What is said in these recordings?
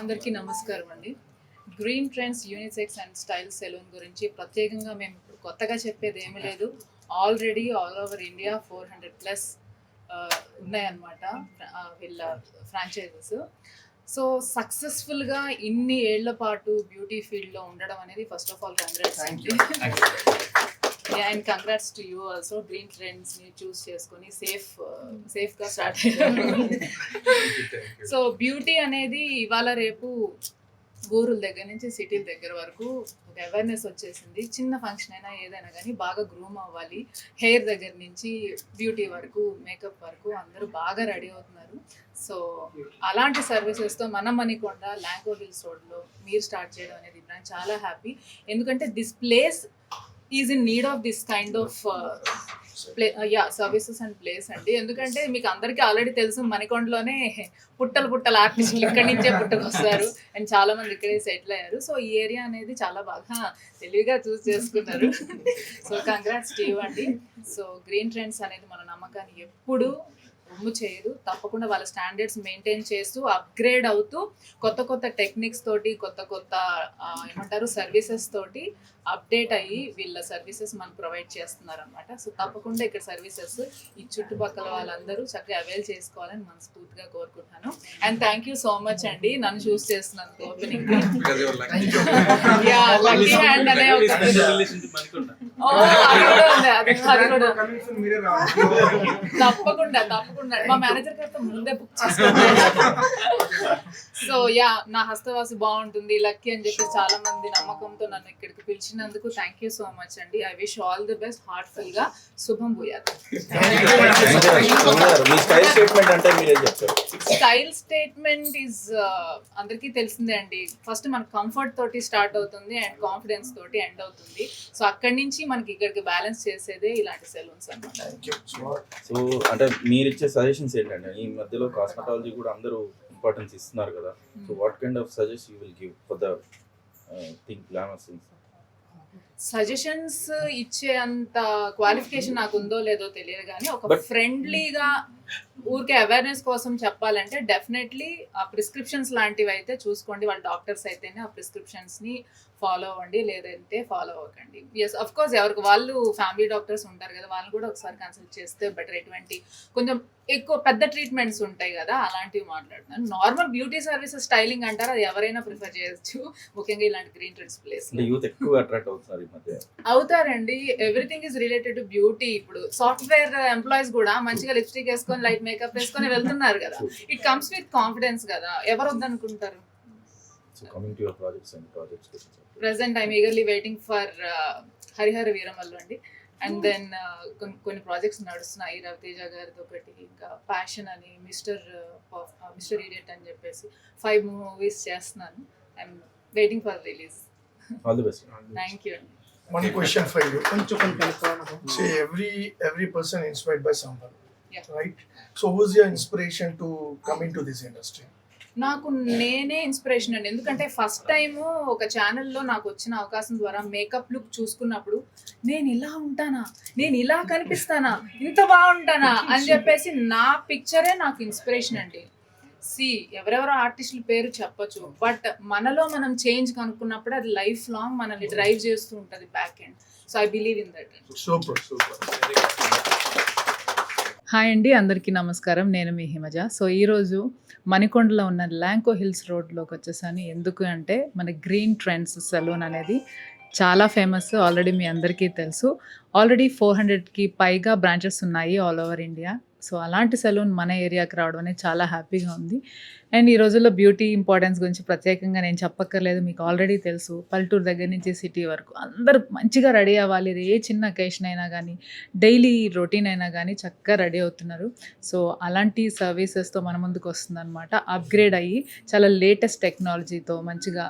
అందరికీ నమస్కారం అండి. Green Trends unisex and style salon గురించి ప్రత్యేకంగా మేము ఇప్పుడు కొత్తగా చెప్పేది ఏమీ లేదు. ఆల్రెడీ ఆల్ ఓవర్ ఇండియా 400+ ఉన్నాయన్నమాట వీళ్ళ ఫ్రాంచైజెస్. సో సక్సెస్ఫుల్గా ఇన్ని ఏళ్ల పాటు బ్యూటీ ఫీల్డ్లో ఉండడం అనేది ఫస్ట్ ఆఫ్ ఆల్ కంగ్రాట్స్ అండి. And congrats to you also. Green ట్రెండ్స్ని చూస్ చేసుకొని సేఫ్గా స్టార్ట్ అయ్యారు. సో బ్యూటీ అనేది ఇవాళ రేపు ఊరుల దగ్గర నుంచి సిటీల దగ్గర వరకు ఒక అవేర్నెస్ వచ్చేసింది. చిన్న ఫంక్షన్ అయినా ఏదైనా కానీ బాగా గ్రూమ్ అవ్వాలి. హెయిర్ దగ్గర నుంచి బ్యూటీ వరకు, మేకప్ వరకు అందరూ బాగా రెడీ అవుతున్నారు. సో అలాంటి సర్వీసెస్తో మన మణికొండ ల్యాంకో హిల్స్ రోడ్లో మీరు స్టార్ట్ చేయడం అనేది నాకు చాలా హ్యాపీ. ఎందుకంటే this place is in need of this kind of services and place అండి. ఎందుకంటే మీకు అందరికీ ఆల్రెడీ తెలుసు, మణికొండలోనే పుట్టల ఆర్టిస్టులు ఇక్కడి నుంచే పుట్టుకొస్తారు అండ్ చాలా మంది ఇక్కడే సెటిల్ అయ్యారు. సో ఈ ఏరియా అనేది చాలా బాగా తెలివిగా చూస్ చేసుకున్నారు. సో కంగ్రాట్స్ టు యూ అండి. సో గ్రీన్ ట్రెండ్స్ అనేది మన నమ్మకాన్ని ఎప్పుడు రొమ్ము చేయదు. తప్పకుండా వాళ్ళ స్టాండర్డ్స్ మెయింటైన్ చేస్తూ అప్గ్రేడ్ అవుతూ కొత్త టెక్నిక్స్ తోటి కొత్త ఏమంటారు సర్వీసెస్ తోటి అప్డేట్ అయ్యి వీళ్ళ సర్వీసెస్ మనకు ప్రొవైడ్ చేస్తున్నారు అనమాట. సో తప్పకుండా ఇక్కడ సర్వీసెస్ ఈ చుట్టుపక్కల వాళ్ళందరూ చక్కగా అవైల్ చేసుకోవాలని మనస్ఫూర్తిగా కోరుకుంటున్నాను. And thank you so much అండి నన్ను చూస్ చేస్తున్నందుకు. ఓపెనింగ్ లక్కీ హ్యాండ్ అనే తప్పకుండా మా మేనేజర్ గారితో ముందే బుక్ చేసుకుంటాను. సో నా హస్తవాసి బాగుంటుంది లక్కీ అని చెప్పి చాలా మంది నమ్మకంతో నన్ను ఇక్కడికి పిలిచినందుకు థ్యాంక్ యూ సో మచ్ అండి. I wish all the best. Heartful గా శుభం భూయాత్. స్టైల్ స్టేట్మెంట్ ఈజ్ అందరికీ తెలిసిందే అండి. ఫస్ట్ మన కంఫర్ట్ తోటి స్టార్ట్ అవుతుంది అండ్ కాన్ఫిడెన్స్ తోటి ఎండ్ అవుతుంది. సో అక్కడి నుంచి మనకి ఇక్కడికి బ్యాలెన్స్ చేసేదే ఇలాంటి సెలూన్స్ అన్నమాట. సో అంటే మీరు ఇచ్చే సజెషన్స్ ఏంటంటే ఈ మధ్యలో కాస్మెటాలజీ కూడా అందరూ ఇంపార్టెన్స్ ఇస్తున్నారు కదా. So what kind of suggest you will give for the thing glamour things? Suggestions ఇచ్చే అంత క్వాలిఫికేషన్ నాకు ఉందో లేదో తెలియదు కానీ ఒక ఫ్రెండ్లీగా ఊరికే అవేర్నెస్ కోసం చెప్పాలంటే డెఫినెట్లీ ఆ ప్రిస్క్రిప్షన్స్ లాంటివి అయితే చూసుకోండి. వాళ్ళ డాక్టర్స్ అయితేనే ఆ ప్రిస్క్రిప్షన్స్ని ఫాలో అవ్వండి, లేదంటే ఫాలో అవ్వకండి. ఎస్ అఫ్ కోర్స్ ఎవరికి వాళ్ళు ఫ్యామిలీ డాక్టర్స్ ఉంటారు కదా, వాళ్ళని కూడా ఒకసారి కన్సల్ట్ చేస్తే బెటర్. ఎటువంటి కొంచెం ఎక్కువ పెద్ద ట్రీట్మెంట్స్ ఉంటాయి కదా అలాంటివి మాట్లాడుతున్నాను. నార్మల్ బ్యూటీ సర్వీసెస్ స్టైలింగ్ అంటారు, అది ఎవరైనా ప్రిఫర్ చేయొచ్చు. ముఖ్యంగా ఇలాంటి గ్రీన్ ట్రెండ్స్ ప్లేస్ యూత్ ఎక్కువ అట్రాక్ట్ అవుతారు ఈ మధ్య. అవుతారండి. Everything is related to beauty. ఇప్పుడు సాఫ్ట్వేర్ ఎంప్లాయీస్ కూడా మంచిగా లిప్స్టిక్ వేసుకొని లైట్ మేకప్ వేసుకొని వెళ్తున్నారు కదా. ఇట్ కమ్స్ విత్ కాన్ఫిడెన్స్ కదా, ఎవరు వద్దనుకుంటారు. Present I'm eagerly waiting for Hari Hara Veera Mallu అండి. అండ్ దెన్ కొన్ని ప్రాజెక్ట్స్ నడుస్తున్నాయి. రవితేజ గారిది ఒకటి, ఇంకా ప్యాషన్ అని, మిస్టర్ ఇడియట్ అని చెప్పేసి 5 movies చేస్తున్నాను. I'm waiting for release. All the best. Thank you అండి. One question for you. See, every person inspired by someone, right? So who's your inspiration to come into this industry? నాకు నేనే inspiration అండి. ఎందుకంటే first time ఒక ఛానల్లో నాకు వచ్చిన అవకాశం ద్వారా మేకప్ లుక్ చూసుకున్నప్పుడు నేను ఇలా ఉంటానా, నేను ఇలా కనిపిస్తానా, ఇంత బాగుంటానా అని చెప్పేసి నా పిక్చరే నాకు ఇన్స్పిరేషన్ అండి. ఎవరెవరో ఆర్టిస్టుల పేరు చెప్పొచ్చు, బట్ మనలో మనం చేంజ్ కనుక్కున్నప్పుడు అది లైఫ్ లాంగ్ మనల్ని డ్రైవ్ చేస్తూ ఉంటుంది back end. So I believe in that. Super. Hi అండి, అందరికీ నమస్కారం. నేను మీ హిమజ. సో ఈరోజు మణికొండలో ఉన్న ల్యాంకో హిల్స్ రోడ్లోకి వచ్చేసాను. ఎందుకు అంటే మన గ్రీన్ ట్రెండ్స్ సెలూన్ అనేది చాలా ఫేమస్. ఆల్రెడీ మీ అందరికీ తెలుసు. ఆల్రెడీ 400కి పైగా బ్రాంచెస్ ఉన్నాయి ఆల్ ఓవర్ ఇండియా. సో అలాంటి సెలూన్ మన ఏరియాకి రావడం అనేది చాలా హ్యాపీగా ఉంది. అండ్ ఈ రోజుల్లో బ్యూటీ ఇంపార్టెన్స్ గురించి ప్రత్యేకంగా నేను చెప్పక్కర్లేదు, మీకు ఆల్రెడీ తెలుసు. పల్లెటూరు దగ్గర నుంచి సిటీ వరకు అందరూ మంచిగా రెడీ అవ్వాలి. ఏ చిన్న అకేషన్ అయినా కానీ, డైలీ రొటీన్ అయినా కానీ చక్కగా రెడీ అవుతున్నారు. సో అలాంటి సర్వీసెస్తో మన ముందుకు వస్తుందన్నమాట. అప్గ్రేడ్ అయ్యి చాలా లేటెస్ట్ టెక్నాలజీతో మంచిగా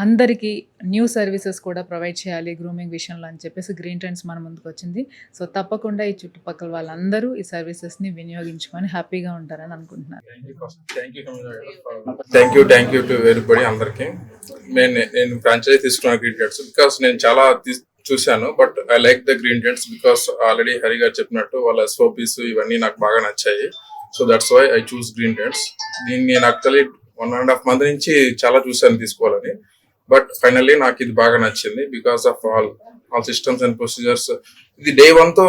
అందరికీ న్యూ సర్వీసెస్ కూడా ప్రొవైడ్ చేయాలి గ్రూమింగ్ విషయంలో అని చెప్పేసి గ్రీన్ ట్రెండ్స్ మన ముందుకు వచ్చింది. సో తప్పకుండా ఈ చుట్టుపక్కల వాళ్ళందరూ ఈ సర్వీసెస్ని వినియోగించుకొని హ్యాపీగా ఉంటారని అనుకుంటున్నాను. Thank you to everybody. అందరికీ నేను ఫ్రాంచైజీ తీసుకున్నాను గ్రీన్ ట్రెండ్స్ బికాస్ నేను చాలా చూశాను. But I like the Green Trends because already Hari garu చెప్పినట్టు వాళ్ళ SOPs ఇవన్నీ నాకు బాగా నచ్చాయి. So that's why I choose Green Trends. దీన్ని నేను యాక్చువల్లీ 1.5 month నుంచి చాలా చూసాను తీసుకోవాలని. బట్ ఫైనల్లీ నాకు ఇది బాగా నచ్చింది because of all systems and procedures. ఇది డే 1 తో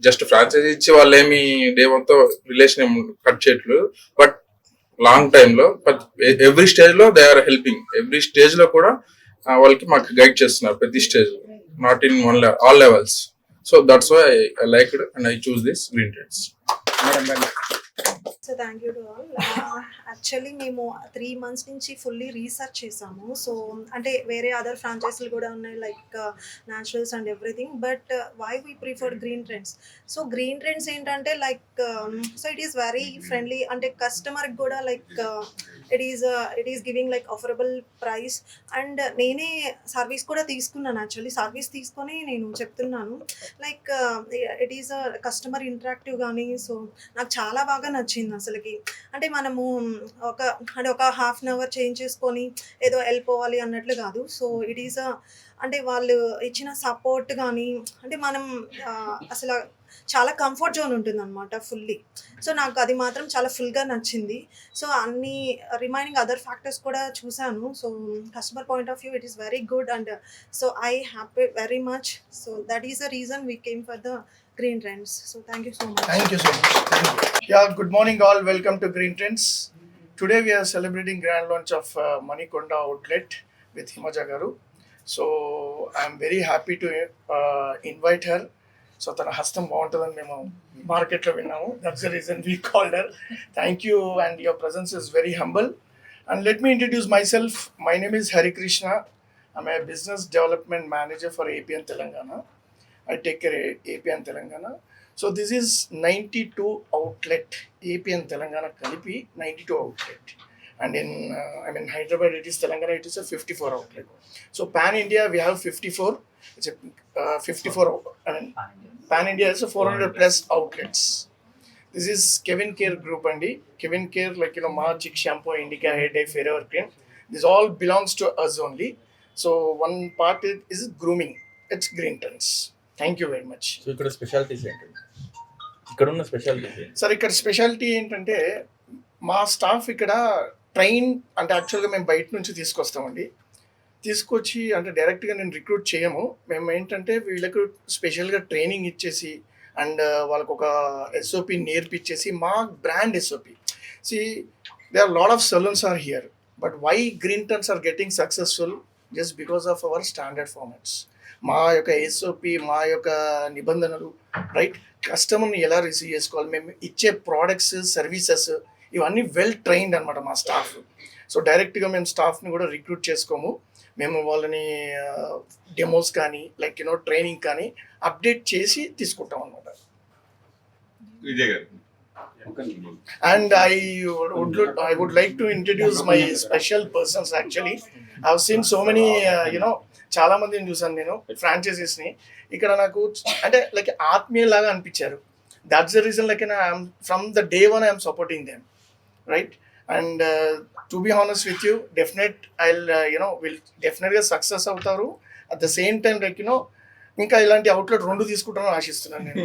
జస్ట్ ఫ్రాంచైజీ ఇచ్చి వాళ్ళు ఏమి డే 1 తో రిలేషన్ ఏమి కట్ చేయట్లేదు. బట్ లాంగ్ టైమ్ లో ఎవ్రీ స్టేజ్ లో they are helping. Every stage లో కూడా వాళ్ళకి మాకు గైడ్ చేస్తున్నారు ప్రతి stage, not in one all levels. So that's why I liked and I choose this Green trends. So thank you to all. Actually మేము 3 months నుంచి fully research చేసాము. So అంటే వేరే అదర్ ఫ్రాంచైజీలు కూడా ఉన్నాయి like Naturals and everything. But why we prefer green trends? So green trends ఏంటంటే like so it is very friendly. అంటే కస్టమర్కి కూడా like it is giving like affordable price. And నేనే సర్వీస్ కూడా తీసుకున్నాను. యాక్చువల్లీ సర్వీస్ తీసుకొని నేను చెప్తున్నాను like it is customer interactive కానీ. సో నాకు చాలా బాగా నచ్చింది అసలుకి. అంటే మనము ఒక హాఫ్ అన్ అవర్ చేంజ్ చేసుకొని ఏదో వెళ్ళిపోవాలి అన్నట్లు కాదు. సో ఇట్ ఈస్ అంటే వాళ్ళు ఇచ్చిన సపోర్ట్ కానీ అంటే మనం అసలు చాలా కంఫర్ట్ జోన్ ఉంటుంది అనమాట ఫుల్లీ. సో నాకు అది మాత్రం చాలా ఫుల్గా నచ్చింది. సో అన్ని రిమైనింగ్ అదర్ ఫ్యాక్టర్స్ కూడా చూశాను. So customer point of view it is very good and so I happy very much. So that is the reason we came for the Green Trends. So thank you so much. Thank you so much. Thank you. Yeah, good morning all. Welcome to Green Trends. Today we are celebrating grand launch of Manikonda outlet with Himaja Garu. So I am very happy to invite her. So tana hastam baaguntadani memo market lo vinnamu. That's the reason we called her. Thank you, and your presence is very humble. And let me introduce myself. My name is Hari Krishna. I'm a business development manager for AP and Telangana. I take care of AP and Telangana. So this is 92 outlet. AP and Telangana kalipi 92 outlet. And in Hyderabad it is Telangana, it is a 54 outlet. So pan India we have 54. It's a 54. Pan India is a 400 plus outlets. This is Kevin Care Group andi. Kevin Care like Magic shampoo, Indica hair dye, forever cream. This all belongs to us only. So one part is grooming. It's Green Trends. Thank you very much. So ఇక్కడ specialities ఏంటండి? ఇక్కడ ఉన్న specialities ఏంటి? Sir ఇక్కడ speciality ఏంటంటే మా staff ఇక్కడ train అంటే యాక్చువల్గా మేము బయట నుంచి తీసుకొస్తామండి. తీసుకొచ్చి అంటే డైరెక్ట్గా నేను రిక్రూట్ చేయము. మేము ఏంటంటే వీళ్ళకు స్పెషల్గా ట్రైనింగ్ ఇచ్చేసి అండ్ వాళ్ళకు ఒక ఎస్ఓపి నేర్పించేసి మా brand SOP. See they are lot of salons are here, but why Green Trends are getting successful just because of our standard formats. మా యొక్క ఎస్ఓపి, మా యొక్క నిబంధనలు, రైట్, కస్టమర్ని ఎలా రిసీవ్ చేసుకోవాలి, మేము ఇచ్చే ప్రోడక్ట్స్, సర్వీసెస్ ఇవన్నీ వెల్ ట్రైన్డ్ అనమాట మా స్టాఫ్. సో డైరెక్ట్గా మేము స్టాఫ్ని కూడా రిక్రూట్ చేసుకోము. మేము వాళ్ళని డెమోస్ కానీ లైక్ ట్రైనింగ్ కానీ అప్డేట్ చేసి తీసుకుంటాం అనమాట. And I would like to introduce my special persons. Actually, I've seen so many చాలా మందిని చూసాను నేను ఫ్రాంచైజీస్ని. ఇక్కడ నాకు అంటే లైక్ ఆత్మీయలాగా అనిపించారు. That's the reason like I'm from the day 1 I'm supporting them, right. And to be honest with you, will డెఫినెట్గా సక్సెస్ అవుతారు. At the same time like ఇంకా ఇలాంటి అవుట్లెట్ 2 తీసుకుంటారని ఆశిస్తున్నాను నేను.